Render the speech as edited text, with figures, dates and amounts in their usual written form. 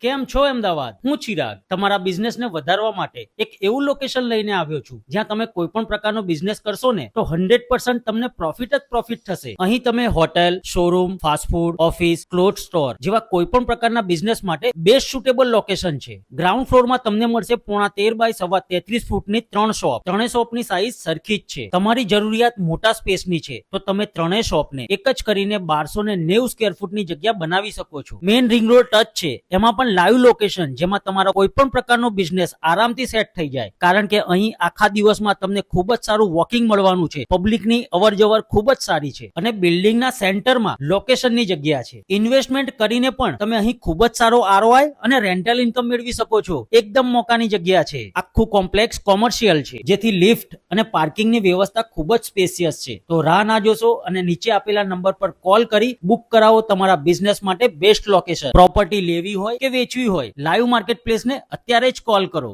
કેમ છો અમદાવાદ? હું ચિરાગ તમારા બિઝનેસને વધારવા માટે એક એવું લોકેશન લઈને આવ્યો છું જ્યાં તમે કોઈ પણ પ્રકારનો બિઝનેસ કરશો ને તો 100% તમને પ્રોફિટ જ પ્રોફિટ થશે. અહીં તમે hotel, showroom, fast food, office, cloth store જેવા કોઈ પણ પ્રકારના બિઝનેસ માટે બેસ્ટ સુટેબલ લોકેશન છે. ગ્રાઉન્ડ ફ્લોરમાં તમને મળશે 13.5 બાય 33 ફૂટની 3 શોપ. ત્રણેય શોપની સાઈઝ સરખી જ છે. તમારી જરૂરિયાત મોટા સ્પેસની છે તો તમે ત્રણેય શોપને એક જ કરીને 1290 સ્ક્વેર ફૂટની જગ્યા બનાવી શકો છો. મેઇન રિંગ રોડ ટચ છે, એમાં પણ લાઈવ લોકેશન જેમાં તમારો કોઈ પણ પ્રકારનો બિઝનેસ આરામથી સેટ થઈ જાય, કારણ કે અહીં આખા દિવસમાં તમને ખૂબ જ સારું વોકિંગ મળવાનું છે. પબ્લિકની અવરજવર ખૂબ જ સારી છે અને બિલ્ડિંગના સેન્ટરમાં લોકેશનની જગ્યા છે. ઇન્વેસ્ટમેન્ટ કરીને પણ તમે અહીં ખૂબ જ સારો ROI અને રેન્ટલ ઇન્કમ મેળવી શકો છો. એકદમ મોકાની જગ્યા છે. આખું કોમ્પ્લેક્સ કોમર્શિયલ છે, જેથી લિફ્ટ અને પાર્કિંગની વ્યવસ્થા ખૂબ જ સ્પેશિયસ છે. તો રાહ ના જોશો અને નીચે આપેલા નંબર પર કોલ કરી બુક કરાવો તમારા બિઝનેસ માટે બેસ્ટ લોકેશન. પ્રોપર્ટી લેવી હોય કે વેચવી હોય, લાઈવ માર્કેટ પ્લેસને અત્યારે જ કોલ કરો.